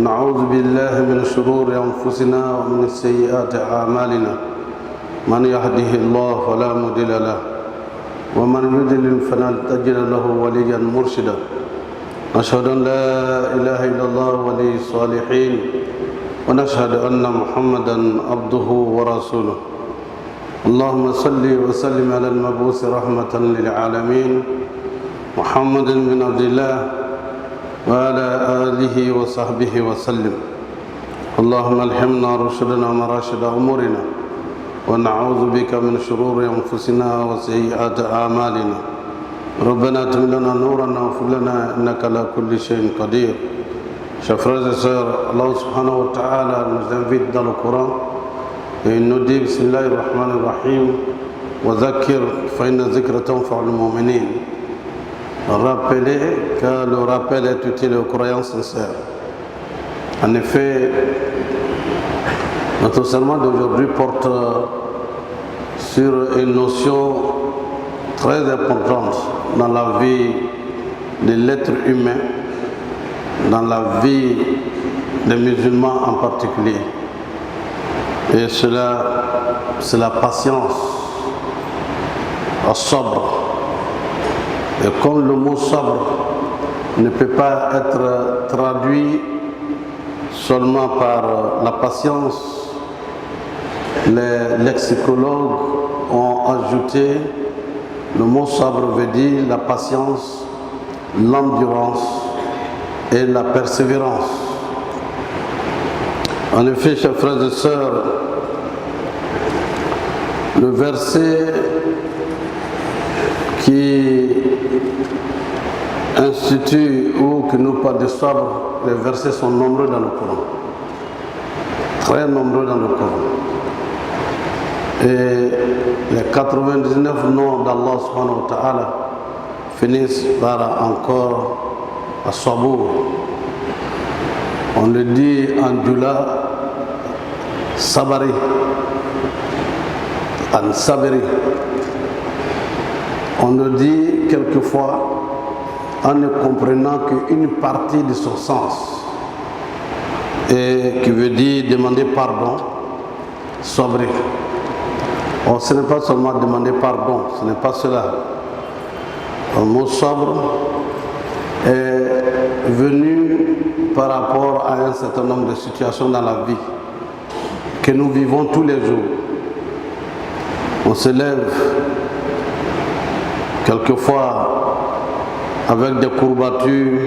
نعوذ بالله من شرور أنفسنا ومن سيئات أعمالنا من يهده الله فلا مضل له ومن يضلل فلن تجد له وليا مرشدا أشهد أن لا إله إلا الله ولي الصالحين ونشهد أن محمدا عبده ورسوله اللهم صل وسلم على المبعوث رحمة للعالمين محمد بن عبد الله وعلى آله وصحبه وسلم اللهم ألهمنا رشدنا ومراشد أمورنا ونعوذ بك من شرور أنفسنا وسيئات أعمالنا ربنا اتم لنا نورنا واغفر لنا إنك على كل شيء قدير. Chers frères et sœurs, Allah subhanahu wa ta'ala nous invite dans le Coran et il nous dit Bismillahir Rahmanir Rahim wa zakir fa inna zikra tanfa'ul mu'minin. Rappelez que le rappel est utile aux croyants sincères. En effet, notre sermon d'aujourd'hui porte sur une notion très importante dans la vie de l'être humain, dans la vie des musulmans en particulier. Et cela, c'est la patience, as-sabr. Et comme le mot sabre ne peut pas être traduit seulement par la patience, les lexicologues ont ajouté le mot sabre veut dire la patience, l'endurance et la persévérance. En effet, chers frères et sœurs, le verset qui institue ou qui nous parle de sabre, les versets sont nombreux dans le Coran, très nombreux dans le Coran. Et les 99 noms d'Allah subhanahu wa ta'ala finissent par encore à Sabour. On le dit en Djoula, Sabari, en Sabari. On le dit quelquefois en ne comprenant qu'une partie de son sens, et qui veut dire demander pardon, sabrer. Or, ce n'est pas seulement demander pardon, ce n'est pas cela. Le mot sabre est venu par rapport à un certain nombre de situations dans la vie que nous vivons tous les jours. On se lève quelquefois avec des courbatures,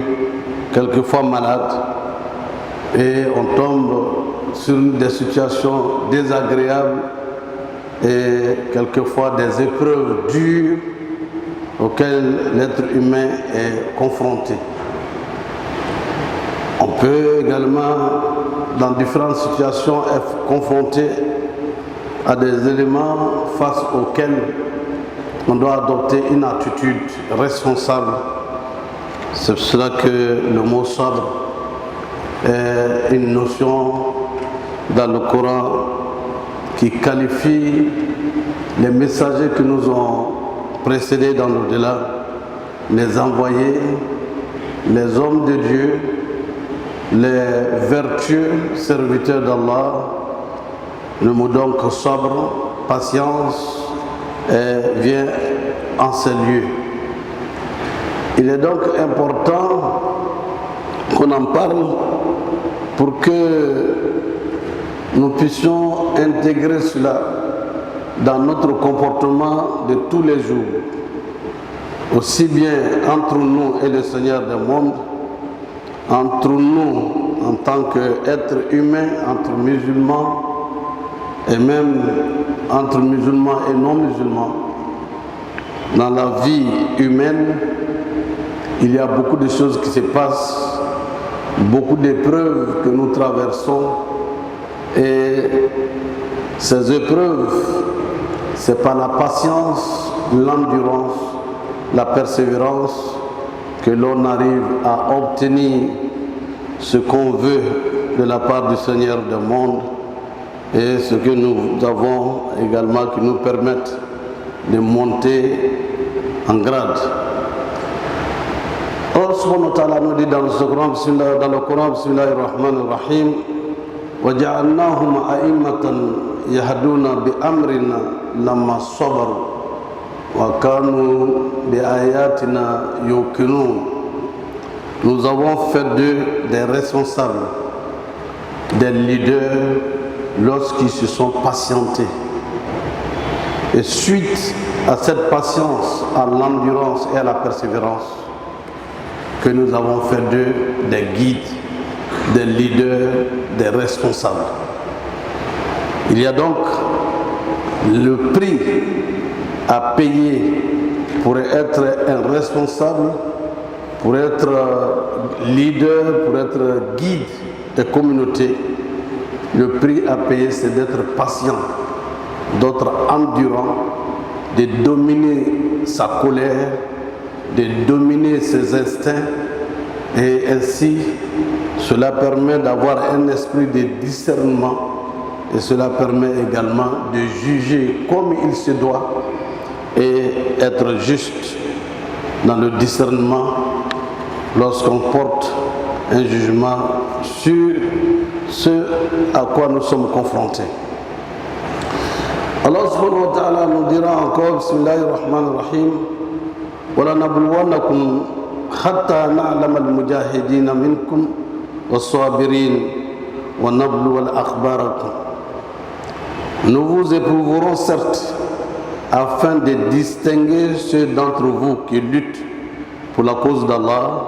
quelquefois malades, et on tombe sur des situations désagréables et quelquefois des épreuves dures auxquelles l'être humain est confronté. On peut également, dans différentes situations, être confronté à des éléments face auxquels on doit adopter une attitude responsable. C'est pour cela que le mot sabre est une notion dans le Coran qui qualifie les messagers qui nous ont précédés dans l'au-delà, les envoyés, les hommes de Dieu, les vertueux serviteurs d'Allah. Le mot donc sabre, patience, vient en ces lieux. Il est donc important qu'on en parle pour que nous puissions intégrer cela dans notre comportement de tous les jours, aussi bien entre nous et le Seigneur du monde, entre nous en tant qu'êtres humains, entre musulmans, et même entre musulmans et non musulmans. Dans la vie humaine, il y a beaucoup de choses qui se passent, beaucoup d'épreuves que nous traversons, et ces épreuves, c'est par la patience, l'endurance, la persévérance que l'on arrive à obtenir ce qu'on veut de la part du Seigneur du monde, et ce que nous avons également qui nous permettent de monter en grade. Allah subhanahu wa ta'ala nous dit dans le Coran, Bismillahir Rahmanir Rahim, وَجَعَلْنَاهُمْ أَئِمَّةً يَهْدُونَ بِأَمْرِنَا لَمَّا صَبَرُوا وَكَانُوا بِآيَاتِنَا يُوقِنُونَ. Nous avons fait d'eux des responsables, des leaders lorsqu'ils se sont patientés. Et suite à cette patience, à l'endurance et à la persévérance, que nous avons fait d'eux des guides, des leaders, des responsables. Il y a donc le prix à payer pour être un responsable, pour être leader, pour être guide des communautés. Le prix à payer, c'est d'être patient, d'être endurant, de dominer sa colère, de dominer ses instincts, et ainsi cela permet d'avoir un esprit de discernement, et cela permet également de juger comme il se doit et être juste dans le discernement lorsqu'on porte un jugement sur ce à quoi nous sommes confrontés. Allah subhanahu wa ta'ala nous dira encore, Bismillahir Rahmanir Rahim, وَلَنَبْلُوَنَّكُمْ حَتَّى نَعْلَمَ الْمُجَاهِدِينَ مِنْكُمْ وَالصَّابِرِينَ وَنَبْلُوَ الْأَخْبَارَكُمْ. Nous vous éprouverons certes, afin de distinguer ceux d'entre vous qui luttent pour la cause d'Allah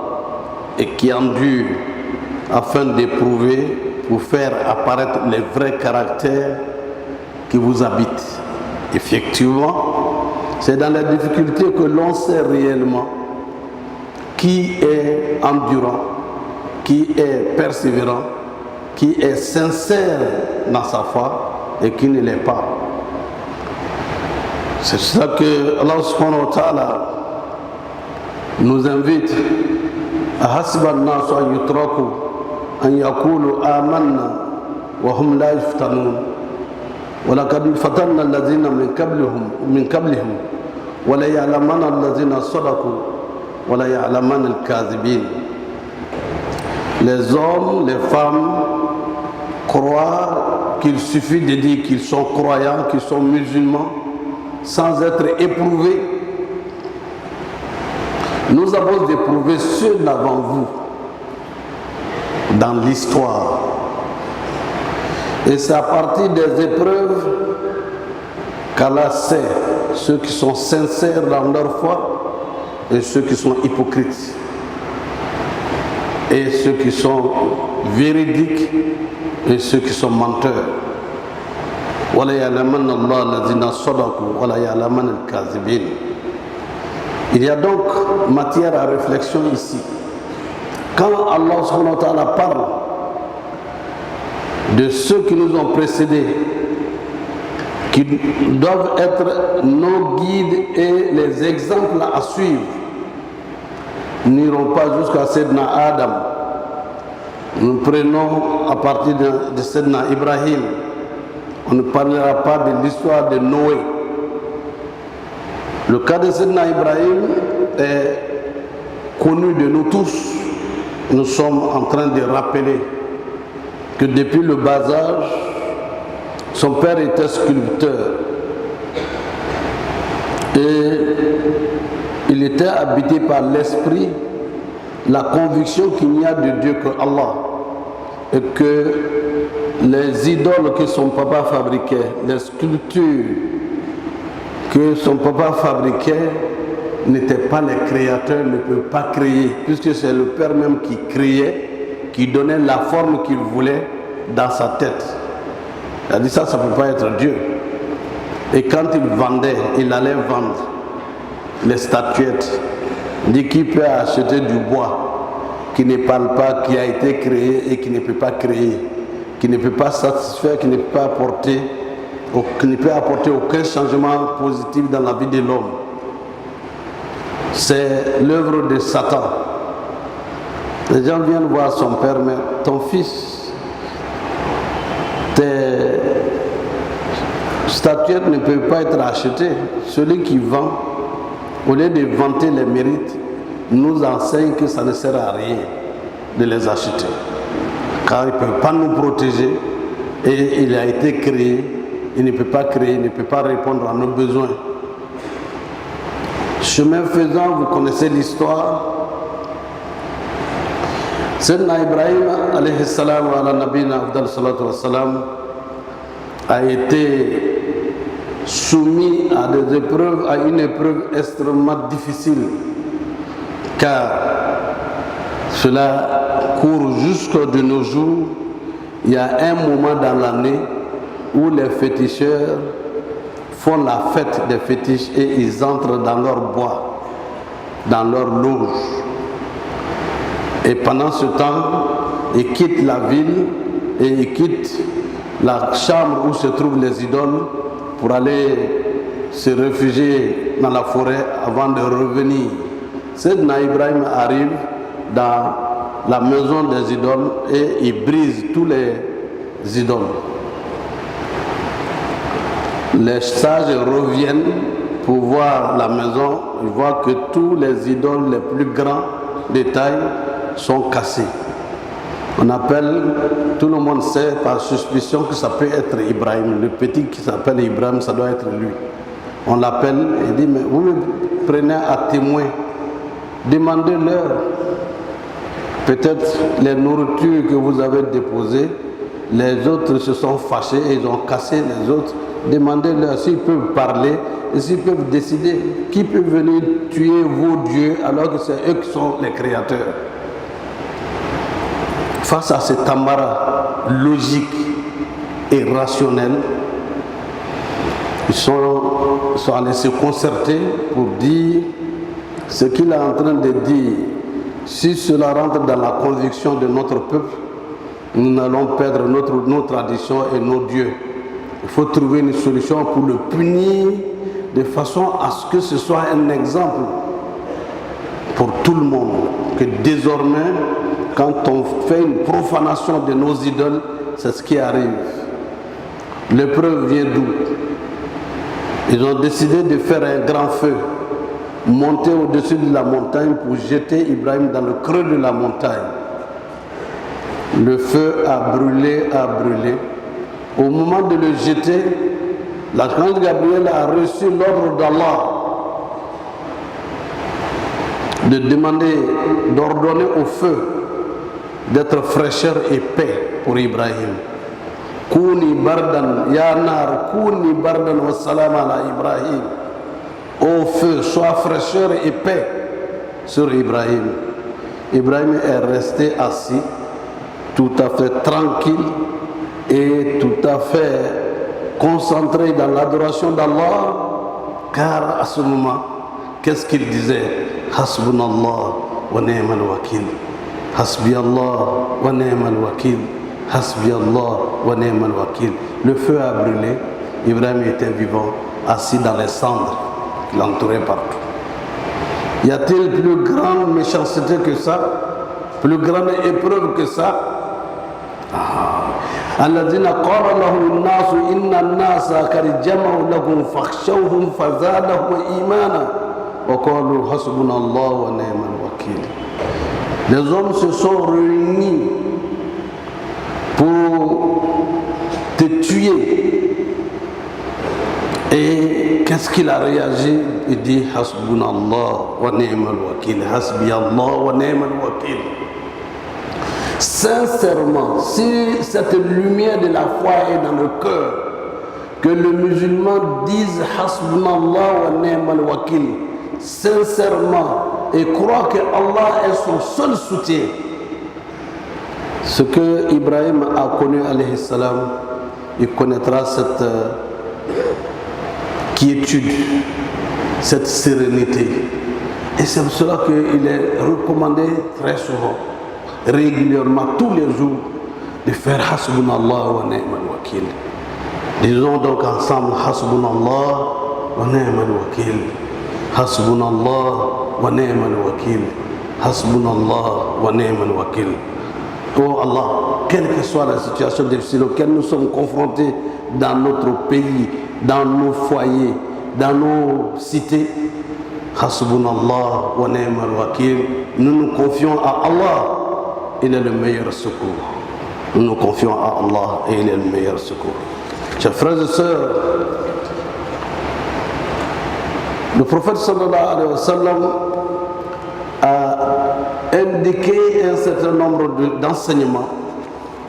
et qui endurent, afin d'éprouver, pour faire apparaître les vrais caractères qui vous habitent. Effectivement, c'est dans la difficulté que l'on sait réellement qui est endurant, qui est persévérant, qui est sincère dans sa foi et qui ne l'est pas. C'est ça que Allah subhanahu wa ta'ala nous invite à hasiba an-nas an yutraku an yaqulu amanna wa hum la yuftanun wa laqad fatanna alladhina min qablihim wa la ya'lamanna alladhina sadaqu wa la ya'lamanna al-kadhibin. Les hommes, les femmes croient qu'il suffit de dire qu'ils sont croyants, qu'ils sont musulmans, sans être éprouvés. Nous avons éprouvé ceux d'avant vous dans l'histoire. Et c'est à partir des épreuves qu'Allah sait ceux qui sont sincères dans leur foi et ceux qui sont hypocrites. Et ceux qui sont véridiques et ceux qui sont menteurs. Il y a donc matière à réflexion ici. Quand Allah subhanahu wa ta'ala parle de ceux qui nous ont précédés, qui doivent être nos guides et les exemples à suivre, nous n'irons pas jusqu'à Sayyidina Adam. Nous prenons à partir de Sayyidina Ibrahim. On ne parlera pas de l'histoire de Noé. Le cas de Sayyidina Ibrahim est connu de nous tous. Nous sommes en train de rappeler que depuis le bas âge, son père était sculpteur. Et il était habité par l'esprit, la conviction qu'il n'y a de Dieu que Allah. Et que les idoles que son papa fabriquait, les sculptures que son papa fabriquait, n'étaient pas les créateurs, ne peuvent pas créer, puisque c'est le père même qui créait, qui donnait la forme qu'il voulait dans sa tête. Il a dit ça ne peut pas être Dieu. Et quand il vendait, il allait vendre les statuettes. Il dit qui peut acheter du bois qui ne parle pas, qui a été créé et qui ne peut pas créer, qui ne peut pas satisfaire, qui ne peut pas apporter, qui ne peut apporter aucun changement positif dans la vie de l'homme. C'est l'œuvre de Satan. Les gens viennent voir son père, mais ton fils, tes statuettes ne peuvent pas être achetées. Celui qui vend, au lieu de vanter les mérites, nous enseigne que ça ne sert à rien de les acheter. Car ils ne peuvent pas nous protéger et il a été créé, il ne peut pas créer, il ne peut pas répondre à nos besoins. Chemin faisant, vous connaissez l'histoire. Sayyidina Ibrahim alayhi salam wa ala nabina afdal salatu wa salam a été soumis à des épreuves, à une épreuve extrêmement difficile, car cela court jusqu'à de nos jours. Il y a un moment dans l'année où les féticheurs font la fête des fétiches et ils entrent dans leur bois, dans leur loge. Et pendant ce temps, ils quittent la ville et ils quittent la chambre où se trouvent les idoles pour aller se réfugier dans la forêt avant de revenir. Sayyidina Ibrahim arrive dans la maison des idoles et il brise tous les idoles. Les sages reviennent pour voir la maison, ils voient que tous les idoles les plus grands de taille sont cassés. On appelle, tout le monde sait par suspicion que ça peut être Ibrahim. Le petit qui s'appelle Ibrahim, ça doit être lui. On l'appelle et dit, mais vous me prenez à témoin, demandez-leur. Peut-être les nourritures que vous avez déposées, les autres se sont fâchés et ils ont cassé les autres. Demandez-leur s'ils peuvent parler et s'ils peuvent décider qui peut venir tuer vos dieux alors que c'est eux qui sont les créateurs. Face à cet embarras logique et rationnel, ils sont allés se concerter pour dire ce qu'il est en train de dire. Si cela rentre dans la conviction de notre peuple, nous allons perdre nos traditions et nos dieux. Il faut trouver une solution pour le punir de façon à ce que ce soit un exemple pour tout le monde. Que désormais, quand on fait une profanation de nos idoles, c'est ce qui arrive. L'épreuve vient d'où? Ils ont décidé de faire un grand feu, monter au-dessus de la montagne pour jeter Ibrahim dans le creux de la montagne. Le feu a brûlé, a brûlé. Au moment de le jeter, l'archange Gabriel a reçu l'ordre d'Allah de demander, d'ordonner au feu d'être fraîcheur et paix pour Ibrahim. Kouni bardan, ya nar, kouni bardan wa salam ala Ibrahim. Au feu, sois fraîcheur et paix sur Ibrahim. Ibrahim est resté assis, tout à fait tranquille et tout à fait concentré dans l'adoration d'Allah, car à ce moment, qu'est-ce qu'il disait? Hasbunallah wa ni'mal wakil. Hasbi Allah wa ni'mal wakil. Hasbi Allah wa ni'mal wakil. Le feu a brûlé, Ibrahim était vivant, assis dans les cendres qui l'entouraient partout. Y a-t-il plus grande méchanceté que ça? Plus grande épreuve que ça? الذين قال لهم الناس إن الناس قد جمعوا لكم فاخشوهم فزادهم إيمانا وقالوا حسبنا الله ونعم الوكيل. Les hommes se sont réunis pour te tuer. Et qu'est-ce qu'il a réagi? Il dit Hasbunallah wa ni'mal wakil. Hasbi Allah wa ni'mal wakil. Sincèrement, si cette lumière de la foi est dans le cœur, que le musulman dise Hasbunallah wa ni'mal wakil, sincèrement, et croit que Allah est son seul soutien. Ce que Ibrahim a connu, alayhi salam, il connaîtra cette quiétude, cette sérénité. Et c'est pour cela qu'il est recommandé très souvent, régulièrement, tous les jours, de faire Hasbunallah wa ni'mal wakil. Disons donc ensemble Hasbunallah wa ni'mal wakil. Hasbunallah wa ni'mal wakil. Hasbunallah wa ni'mal wakil. Oh Allah, quelle que soit la situation difficile auquel nous sommes confrontés dans notre pays, dans nos foyers, dans nos cités, Hasbunallah wa ni'mal wakil. Nous nous confions à Allah, il est le meilleur secours. Nous nous confions à Allah et il est le meilleur secours. Chers frères et sœurs, le prophète sallallahu alayhi wa sallam a indiqué un certain nombre d'enseignements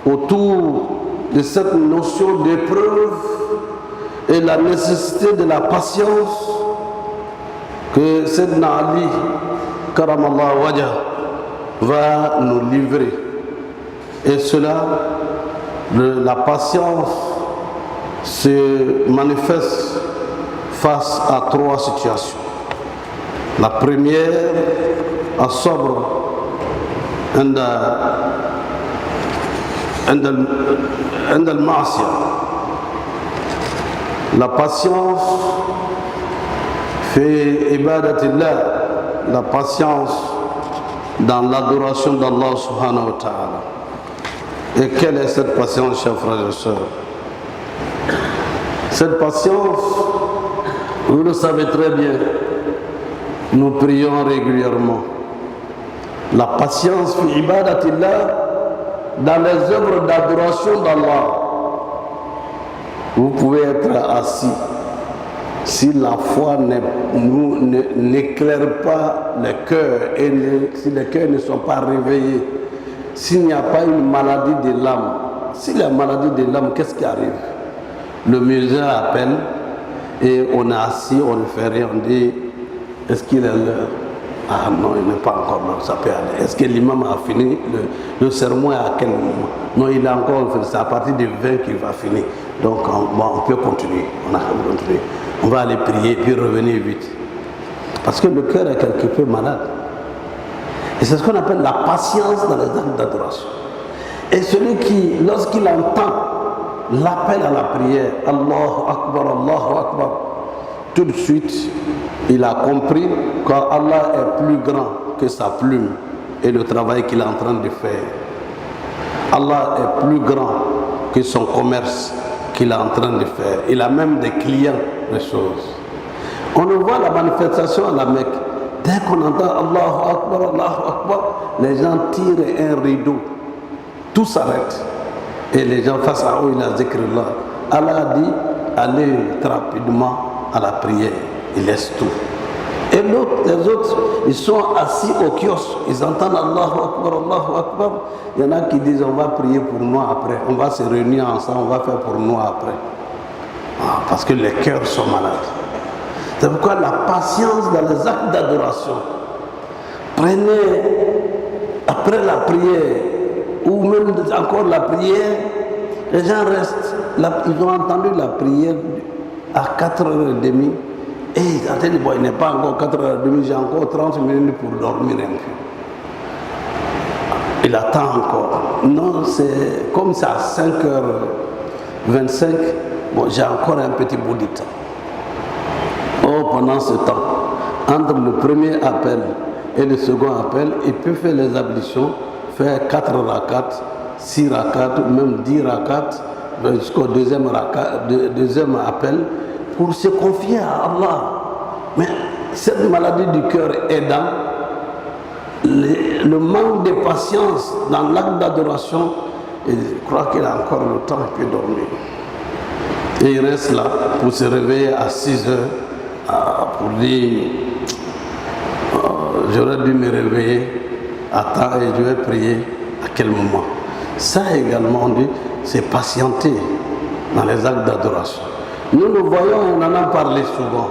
autour de cette notion d'épreuve et la nécessité de la patience que Sayyidina Ali Karamallahu Wajah va nous livrer. Et cela, la patience se manifeste face à trois situations. La première, as-sabr عند المعصية. La patience fait ibadatillah, la patience dans l'adoration d'Allah subhanahu wa ta'ala. Et quelle est cette patience, chers frères et sœurs? Cette patience, vous le savez très bien, nous prions régulièrement. La patience fi ibadatillah, dans les œuvres d'adoration d'Allah. Vous pouvez être assis. Si la foi n'éclaire pas le cœur et si les cœurs ne sont pas réveillés, s'il n'y a pas une maladie de l'âme, s'il y a une maladie de l'âme, qu'est-ce qui arrive? Le muezzin appelle et on est assis, on ne fait rien, on dit est-ce qu'il est l'heure? Ah non, il n'est pas encore là, ça peut aller. Est-ce que l'imam a fini le sermon à quel moment? Non, il a encore fait, c'est à partir de 20 qu'il va finir. Donc on peut continuer, on a continué. On va aller prier puis revenir vite. Parce que le cœur est quelque peu malade. Et c'est ce qu'on appelle la patience dans les actes d'adoration. Et celui qui, lorsqu'il entend l'appel à la prière, Allahu Akbar, tout de suite, il a compris qu'Allah est plus grand que sa plume et le travail qu'il est en train de faire. Allah est plus grand que son commerce qu'il est en train de faire. Il a même des clients, des choses. On le voit la manifestation à la Mecque. Dès qu'on entend Allahu Akbar, les gens tirent un rideau. Tout s'arrête. Et les gens face à eux, il a zikrillah. Allah a dit, allez rapidement à la prière. Il laisse tout. Et les autres, ils sont assis au kiosque, ils entendent Allahu Akbar. Il y en a qui disent on va prier pour nous après, on va se réunir ensemble, on va faire pour nous après. Parce que les cœurs sont malades. C'est pourquoi la patience dans les actes d'adoration. Prenez après la prière, ou même encore la prière, les gens restent, ils ont entendu la prière à 4h30. Et il n'est pas encore 4h30, j'ai encore 30 minutes pour dormir un peu. Il attend encore. Non, c'est comme c'est à 5h25, bon, j'ai encore un petit bout de temps. Oh, pendant ce temps, entre le premier appel et le second appel, il peut faire les ablutions, faire 4 rakats, 6 rakats, même 10 rakats, jusqu'au deuxième appel, pour se confier à Allah. Mais cette maladie du cœur aidant, le manque de patience dans l'acte d'adoration, je crois qu'il a encore le temps, il peut dormir. Et il reste là pour se réveiller à 6 heures, pour dire j'aurais dû me réveiller à temps et je vais prier à quel moment. Ça également, on dit, c'est patienter dans les actes d'adoration. Nous le voyons, on en a parlé souvent,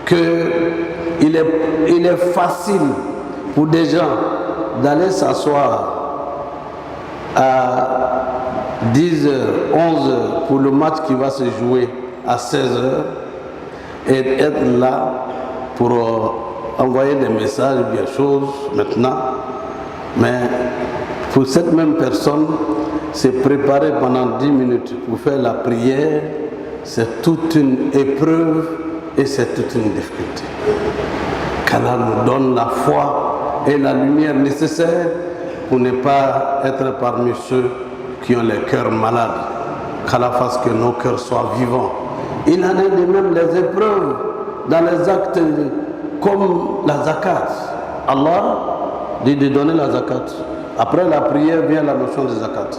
qu'il est facile pour des gens d'aller s'asseoir à 10h, 11h pour le match qui va se jouer à 16h et être là pour envoyer des messages, des choses maintenant. Mais pour cette même personne, se préparer pendant 10 minutes pour faire la prière, c'est toute une épreuve et c'est toute une difficulté. qu'Allah nous donne la foi et la lumière nécessaire pour ne pas être parmi ceux qui ont les cœurs malades. Qu'Allah fasse que nos cœurs soient vivants. Il en est de même les épreuves dans les actes comme la zakat. Allah dit de donner la zakat. Après la prière vient la notion de zakat.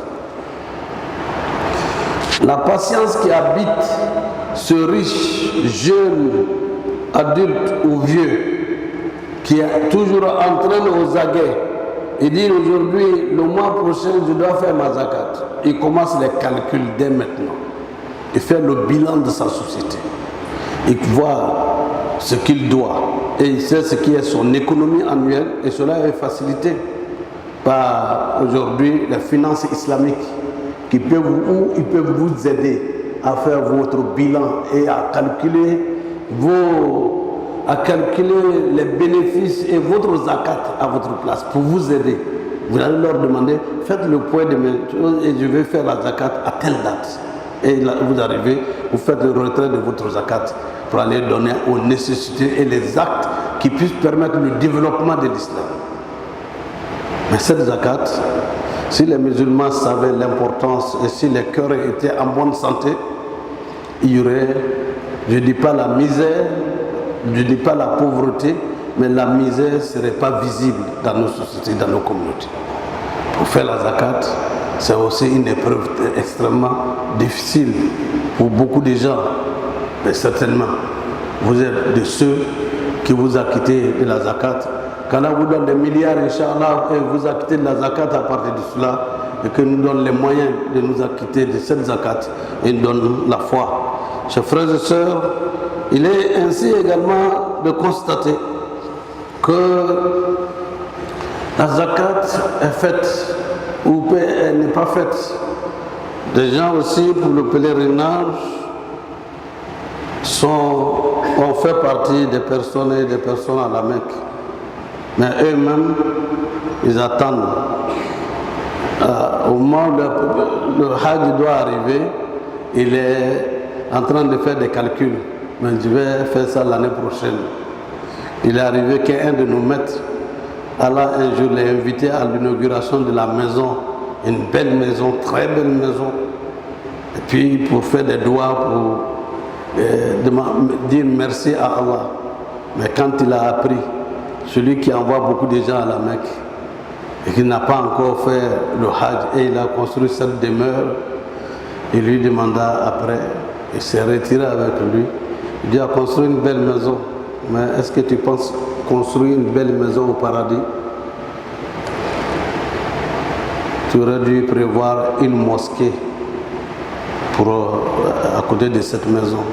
La patience qui habite ce riche, jeune, adulte ou vieux, qui est toujours en train aux aguets, et dit aujourd'hui, le mois prochain, je dois faire ma zakat. Il commence les calculs dès maintenant. Il fait le bilan de sa société. Il voit ce qu'il doit. Et il sait ce qui est son économie annuelle. Et cela est facilité par aujourd'hui les finances islamiques qui peuvent vous aider à faire votre bilan et à calculer les bénéfices et votre zakat à votre place pour vous aider. Vous allez leur demander, faites le point de mes choses et je vais faire la zakat à telle date. Et là, vous arrivez, vous faites le retrait de votre zakat pour aller donner aux nécessités et les actes qui puissent permettre le développement de l'islam. Mais cette zakat, si les musulmans savaient l'importance et si les cœurs étaient en bonne santé, il y aurait, je ne dis pas la misère, je ne dis pas la pauvreté, mais la misère ne serait pas visible dans nos sociétés, dans nos communautés. Pour faire la zakat, c'est aussi une épreuve extrêmement difficile pour beaucoup de gens. Mais certainement, vous êtes de ceux qui vous acquittez de la zakat. Quand on vous donne des milliards, Inch'Allah, et vous acquittez de la zakat à partir de cela, et que nous donne les moyens de nous acquitter de cette zakat, et nous donne la foi. Chers frères et sœurs, il est ainsi également de constater que la zakat est faite ou elle n'est pas faite. Des gens aussi pour le pèlerinage ont fait partie des personnes et des personnes à la Mecque. Mais eux-mêmes, ils attendent. Au moment où le Hajj doit arriver, il est en train de faire des calculs. Mais je vais faire ça l'année prochaine. Il est arrivé qu'un de nos maîtres, Allah un jour l'a invité à l'inauguration de la maison, une belle maison, très belle maison. Et puis pour faire des doigts, pour dire merci à Allah. Mais quand il a appris, celui qui envoie beaucoup de gens à la Mecque et qui n'a pas encore fait le Hajj et il a construit cette demeure, il lui demanda après, il s'est retiré avec lui, il dit: a construit une belle maison, mais est-ce que tu penses construire une belle maison au paradis? Tu aurais dû prévoir une mosquée à côté de cette maison.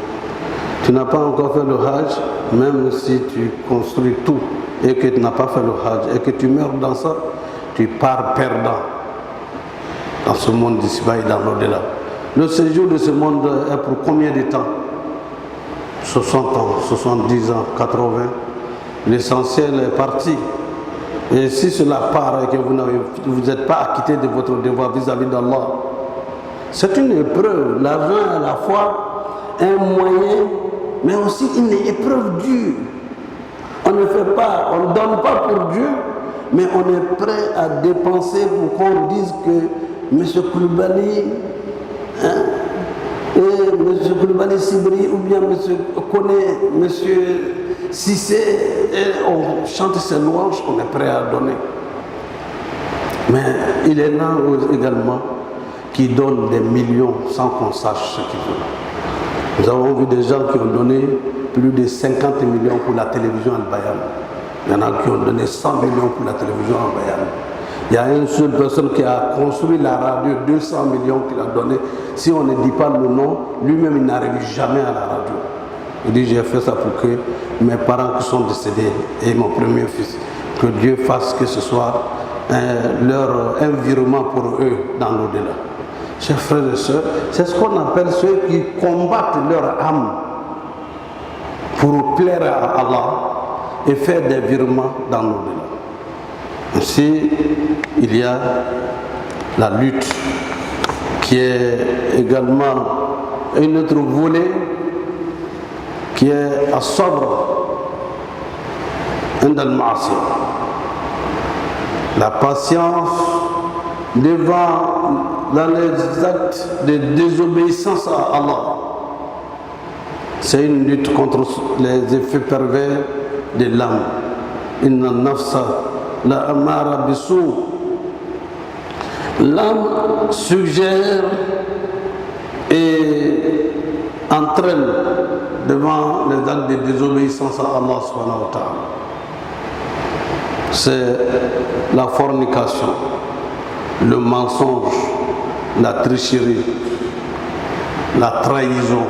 Tu n'as pas encore fait le Hajj, même si tu construis tout et que tu n'as pas fait le Hajj et que tu meurs dans ça, tu pars perdant dans ce monde d'ici-bas et dans l'au-delà. Le séjour de ce monde est pour combien de temps? 60 ans, 70 ans, 80. L'essentiel est parti. Et si cela part et que vous n'êtes pas acquitté de votre devoir vis-à-vis d'Allah, c'est une épreuve. L'argent est à la fois un moyen, mais aussi une épreuve dure. On ne fait pas, on ne donne pas pour Dieu, mais on est prêt à dépenser pour qu'on dise que M. Koulibaly, et M. Koulibaly Sibri, ou bien M. Kone, M. Sissé, et on chante ses louanges, on est prêt à donner. Mais il est là également qui donne des millions sans qu'on sache ce qu'il veut. Nous avons vu des gens qui ont donné plus de 50 millions pour la télévision Al-Bayan. Il y en a qui ont donné 100 millions pour la télévision Al-Bayan. Il y a une seule personne qui a construit la radio, 200 millions qu'il a donné. Si on ne dit pas le nom, lui-même il n'arrive jamais à la radio. Il dit: j'ai fait ça pour que mes parents qui sont décédés et mon premier fils, que Dieu fasse que ce soit un virement pour eux dans l'au-delà. Chers frères et sœurs, c'est ce qu'on appelle ceux qui combattent leur âme pour plaire à Allah et faire des virements dans l'au-delà. Ainsi, il y a la lutte qui est également un autre volet qui est à sobre la patience dans les actes de désobéissance à Allah. C'est une lutte contre les effets pervers de l'âme. Inna nafsa la amara bisou. L'âme suggère et entraîne devant les actes de désobéissance à Allah subhanahu wa ta'ala. C'est la fornication, le mensonge, la tricherie, la trahison.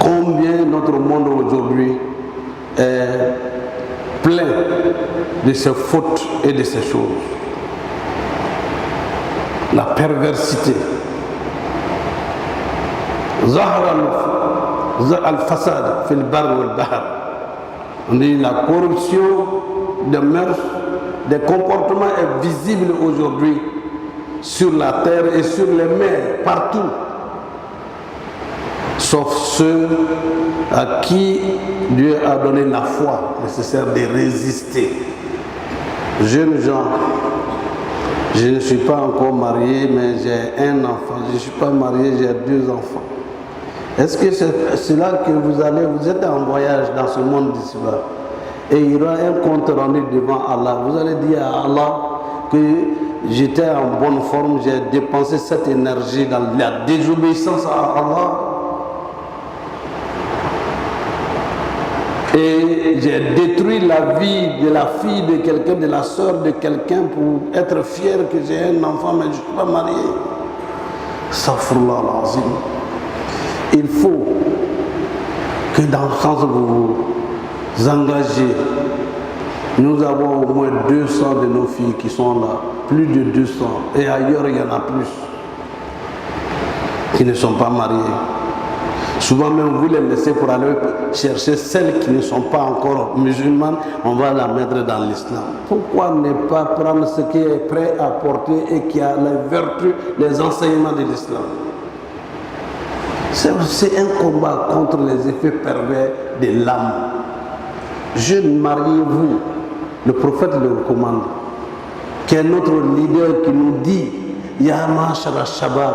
Combien notre monde aujourd'hui est plein de ces fautes et de ces choses. La perversité. Zahra al-fasad fil bar wal bahr. On dit la corruption des mœurs, des comportements est visible aujourd'hui sur la terre et sur les mers, partout. Sauf ceux à qui Dieu a donné la foi nécessaire de résister. Jeunes gens, je ne suis pas encore marié, mais j'ai un enfant. Je ne suis pas marié, j'ai 2 enfants. Est-ce que c'est là que vous êtes en voyage dans ce monde d'ici-bas, et il y aura un compte rendu devant Allah. Vous allez dire à Allah que j'étais en bonne forme, j'ai dépensé cette énergie dans la désobéissance à Allah. Et j'ai détruit la vie de la fille de quelqu'un, de la soeur de quelqu'un pour être fier que j'ai un enfant, mais je ne suis pas marié. Safrullah al-Azim. Il faut que dans le sens où vous vous engagez, nous avons au moins 200 de nos filles qui sont là, plus de 200, et ailleurs il y en a plus, qui ne sont pas mariées. Souvent même vous les laissez pour aller chercher celles qui ne sont pas encore musulmanes, on va la mettre dans l'islam. Pourquoi ne pas prendre ce qui est prêt à porter et qui a les vertus, les enseignements de l'islam? C'est un combat contre les effets pervers de l'âme. Jeunes, mariez-vous. Le prophète le recommande. Qui est notre leader qui nous dit Ya ma'ashara shabab.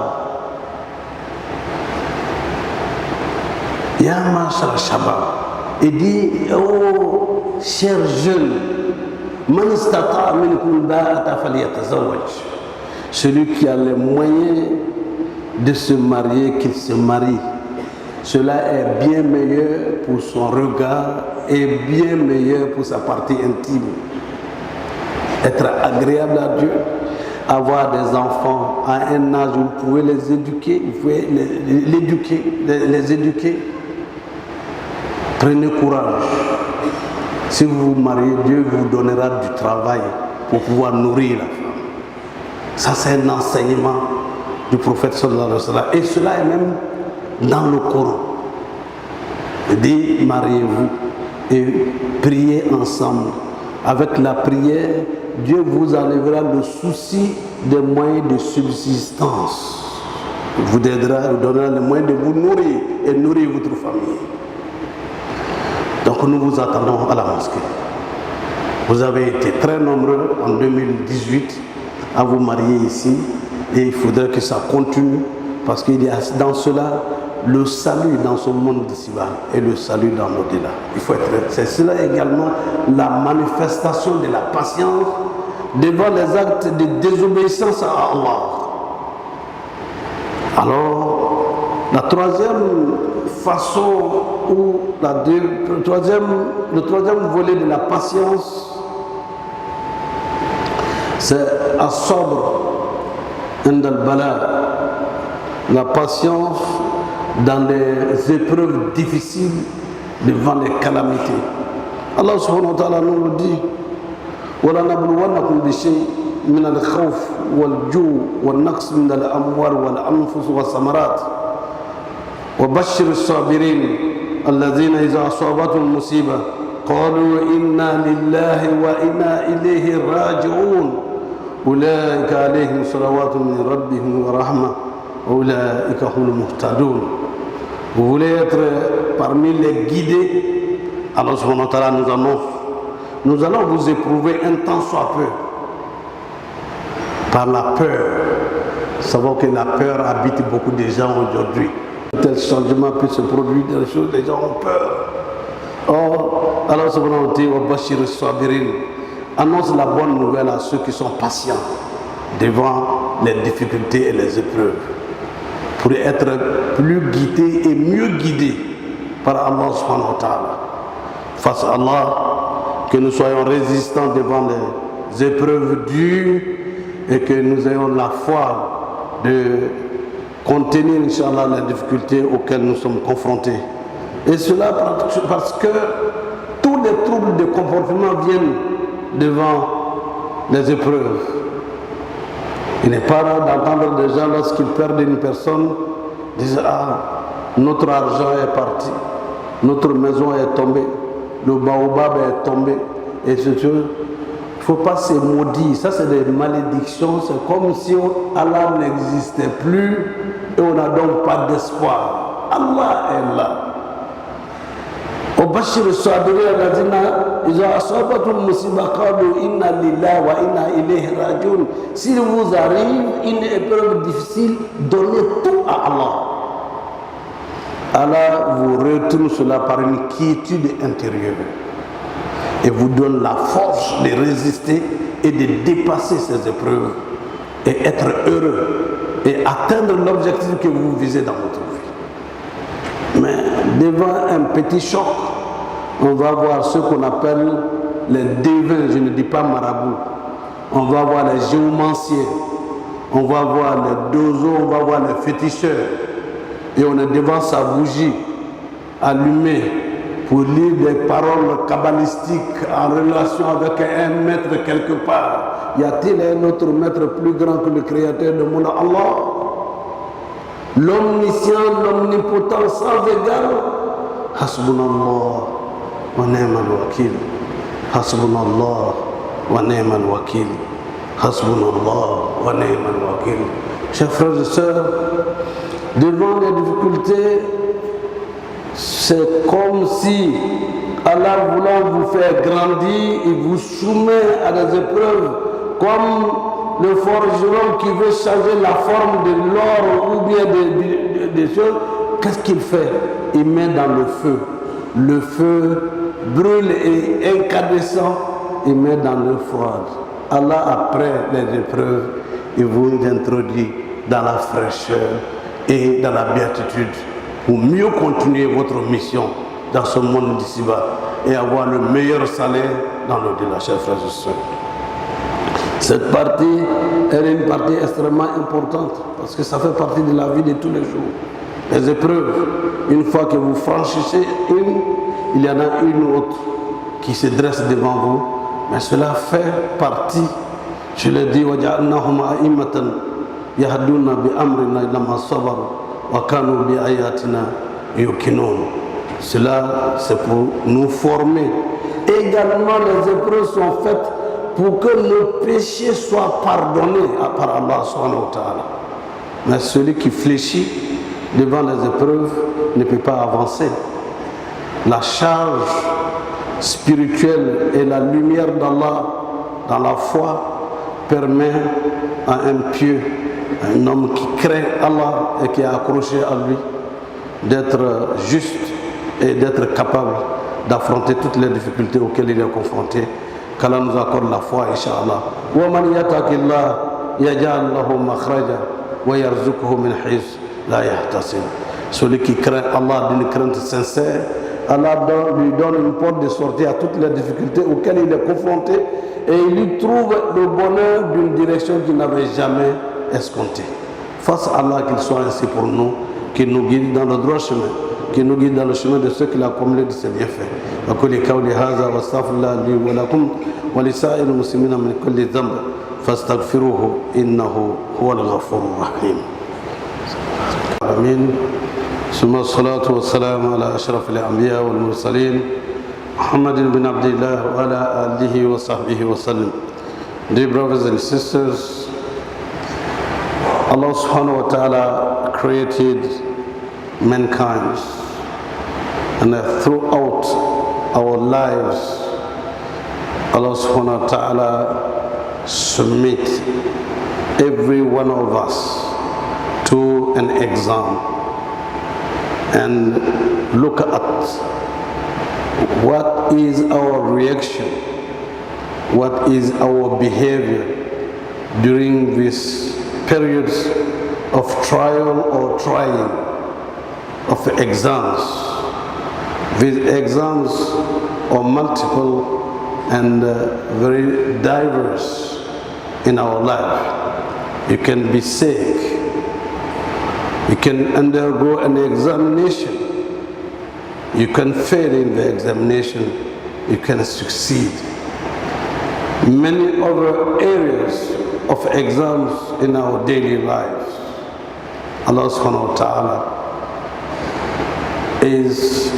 Ya ma'ashara shabab. Il dit oh chers jeunes, man istata'a minkum ba'ata falyatazawwaj. Celui qui a les moyens de se marier, qu'il se marie. Cela est bien meilleur pour son regard et bien meilleur pour sa partie intime. Être agréable à Dieu, avoir des enfants à un âge où vous pouvez les éduquer, vous pouvez les éduquer. Prenez courage. Si vous vous mariez, Dieu vous donnera du travail pour pouvoir nourrir la femme. Ça, c'est un enseignement du prophète sallallahu alayhi wa sallam. Et cela est même dans le Coran. Il dit mariez-vous et priez ensemble. Avec la prière, Dieu vous enlèvera le souci des moyens de subsistance. Il vous aidera, vous donnera les moyens de vous nourrir et nourrir votre famille. Donc nous vous attendons à la mosquée. Vous avez été très nombreux en 2018 à vous marier ici. Et il faudrait que ça continue, parce qu'il y a dans cela le salut dans ce monde d'ici-bas et le salut dans l'au-delà. Il faut être. C'est cela également la manifestation de la patience devant les actes de désobéissance à Allah. Alors, la troisième façon ou le troisième volet de la patience, c'est as-sabr. La patience dans les épreuves difficiles devant les calamités. Allah subhanahu wa ta'ala nous le dit وَلَنَبْلُوَنَّكُمْ بِشَيْءٍ مِنَ الْخَوْفِ وَالْجُوعِ وَالنَّقْصِ مِنَ الْأَمْوَالِ وَالْأَنفُسِ وَالثَّمَرَاتِ وَبَشِّرِ الصَّابِرِينَ الَّذِينَ إِذَا أَصَابَتْهُمْ مُصِيبَةٌ قَالُوا إِنَّا لِلَّهِ وَإِنَّا إِلَيْهِ راجعون أولئك عليهم صلوات من ربهم ورحمة أولئك هم المهتدون. Vous voulez être parmi les guidés? Allah subhanahu wa ta'ala nous annonce, nous allons vous éprouver un temps soit peu par la peur. Nous savons que la peur habite beaucoup de gens aujourd'hui. tel changement peut se produire dans les choses, les gens ont peur. Or, Allah subhanahu wa ta'ala annonce la bonne nouvelle à ceux qui sont patients devant les difficultés et les épreuves, pour être plus guidés et mieux guidés par Allah subhanahu wa ta'ala. Face à Allah, que nous soyons résistants devant les épreuves dures et que nous ayons la foi de contenir, Inch'Allah, les difficultés auxquelles nous sommes confrontés. Et cela parce que tous les troubles de comportement viennent devant les épreuves. Il n'est pas rare d'entendre des gens, lorsqu'ils perdent une personne, disent: ah, notre argent est parti, notre maison est tombée, le baobab est tombé, et ce chose. Il ne faut pas se maudire, ça c'est des malédictions, c'est comme si Allah n'existait plus et on n'a donc pas d'espoir. Allah est là. وبشر الصابرين الذين إذا أصابتهم مصيبة قالوا إنا لله وإنا إليه راجعون. S'il vous arrive une épreuve difficile, donnez tout à Allah. Allah vous retourne cela par une quiétude intérieure et vous donne la force de résister et de dépasser ces épreuves et être heureux et atteindre l'objectif que vous visez dans votre vie. Mais devant un petit choc, on va voir ce qu'on appelle les devins, je ne dis pas marabouts. On va voir les géomanciens, on va voir les dozos, on va voir les féticheurs. Et on est devant sa bougie allumée pour lire des paroles kabbalistiques en relation avec un maître quelque part. Y a-t-il un autre maître plus grand que le créateur de monde, Allah? L'omniscient, l'omnipotent, sans égal. Hasbunallah wa ni'mal wakil. Hasbunallah wa ni'mal wakil. Hasbunallah wa ni'mal wakil. Chers frères et sœurs, devant les difficultés, c'est comme si Allah voulant vous faire grandir, il vous soumet à des épreuves, comme le forgeron qui veut changer la forme de l'or ou bien des choses. Qu'est-ce qu'il fait? Il met dans le feu. Le feu brûle et incandescent, il met dans l'eau froide. Allah, après les épreuves, il vous introduit dans la fraîcheur et dans la béatitude pour mieux continuer votre mission dans ce monde d'ici-bas et avoir le meilleur salaire dans l'au-delà, chers frères et sœurs. Cette partie, elle est une partie extrêmement importante parce que ça fait partie de la vie de tous les jours. Les épreuves, une fois que vous franchissez une, il y en a une autre qui se dresse devant vous, mais cela fait partie, je le dis, وَجَعَلْنَاهُمْ أَئِمَّةً يَهْدُونَ بِأَمْرِنَا لَمَّا صَبَرُوا وَكَانُوا بِآيَاتِنَا يُوقِنُونَ. Cela, c'est pour nous former. Également, les épreuves sont faites pour que nos péchés soient pardonnés par Allah subhanahu wa ta'ala. Mais celui qui fléchit devant les épreuves ne peut pas avancer. La charge spirituelle et la lumière d'Allah dans la foi permet à un pieux, à un homme qui craint Allah et qui est accroché à lui, d'être juste et d'être capable d'affronter toutes les difficultés auxquelles il est confronté. Qu'Allah nous accorde la foi, Inch'Allah. وَمَنْ يَتَقِ اللَّهَ يَجْعَلْ لَهُ مَخْرَجًا وَيَرْزُقْهُ مِنْ حَيْثُ لَا يَحْتَسِبُ. Celui qui craint Allah d'une crainte sincère, Allah lui donne une porte de sortie à toutes les difficultés auxquelles il est confronté et il lui trouve le bonheur d'une direction qu'il n'avait jamais escomptée. Face à Allah, qu'il soit ainsi pour nous, qu'il nous guide dans le droit chemin, qu'il nous guide dans le chemin de ceux qu'il a comblés de ses bienfaits. وقولي قولي هذا واستغفر الله لي ولكم ولسائر المسلمين من كل ذنب فاستغفروه إنه هو الغفور الرحيم. آمين. ثم الصلاة والسلام على أشرف الأنبياء والمرسلين محمد بن عبد الله وعلى آله وصحبه وسلم. Dear brothers and sisters, Allah subhanahu wa ta'ala created mankind, and throughout our lives Allah subhanahu wa ta'ala submit every one of us to an exam. and look at what is our reaction, what is our behavior during these periods of trial or trying, of exams. These exams are multiple and very diverse in our life. You can be sick, you can undergo an examination, you can fail in the examination, you can succeed. Many other areas of exams in our daily lives. Allah subhanahu wa ta'ala is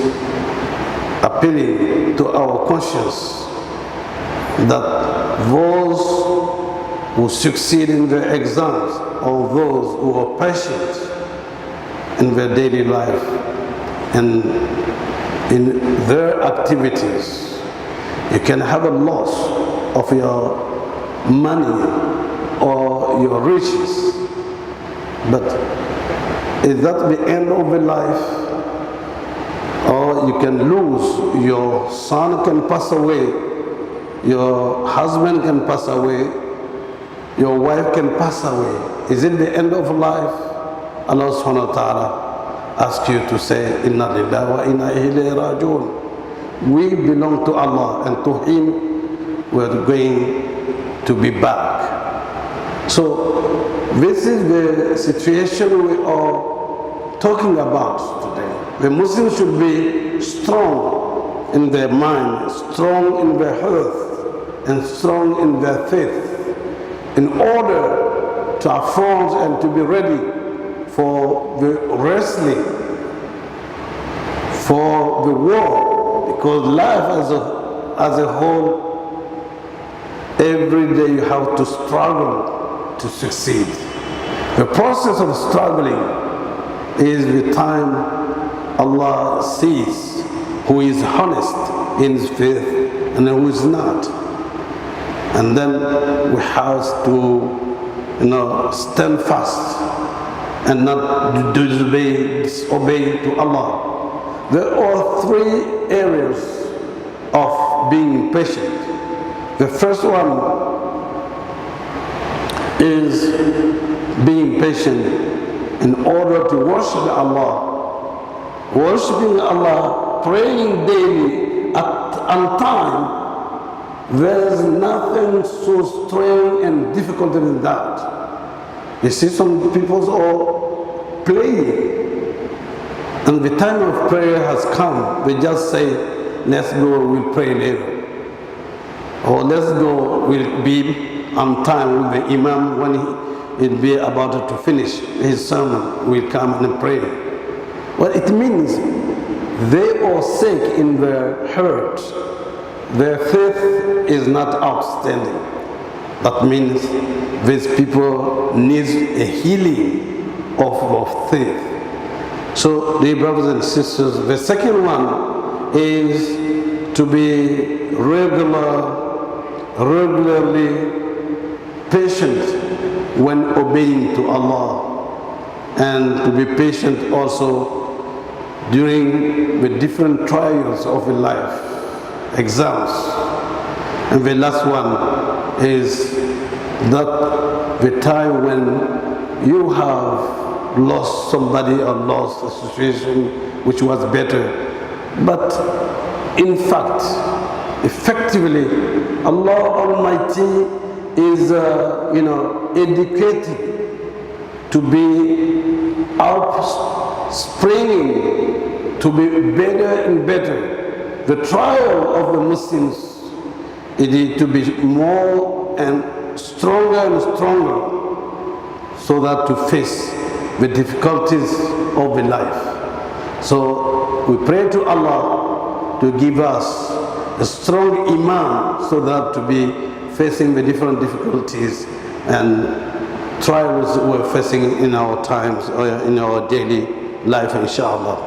appealing to our conscience that those who succeed in their exams or those who are patient in their daily life and in their activities, you can have a loss of your money or your riches, but is that the end of the life? Or you can lose, your son can pass away, your husband can pass away, your wife can pass away. Is it the end of life? Allah subhanahu wa ta'ala asks you to say, Inna lillahi wa inna ilayhi raji'un. We belong to Allah, and to Him we're going to be back. So this is the situation we are talking about today. The Muslims should be strong in their mind, strong in their health, and strong in their faith, in order to affront and to be ready for the wrestling, for the war, because life as a whole, every day you have to struggle to succeed. The process of struggling is the time Allah sees who is honest in his faith and who is not. And then we have to, stand fast and not disobey to Allah. There are three areas of being patient. The first one is being patient in order to worship Allah. Worshipping Allah, praying daily on time, there's nothing so strange and difficult than that. You see, some people are playing, and the time of prayer has come. They just say, let's go, we'll pray later. Or let's go, we'll be on time with the Imam when he'll be about to finish his sermon. We'll come and pray. Well, it means they are sick in their hurt. Their faith is not outstanding. That means these people need a healing of faith. So, dear brothers and sisters, the second one is to be regularly patient when obeying to Allah, and to be patient also during the different trials of life, exams. And the last one is that the time when you have lost somebody or lost a situation which was better, but in fact, effectively, Allah Almighty is, educated to be springing to be better and better. The trial of the Muslims is to be more and stronger, so that to face the difficulties of the life. So we pray to Allah to give us a strong iman, so that to be facing the different difficulties and trials we're facing in our times or in our daily life, inshallah.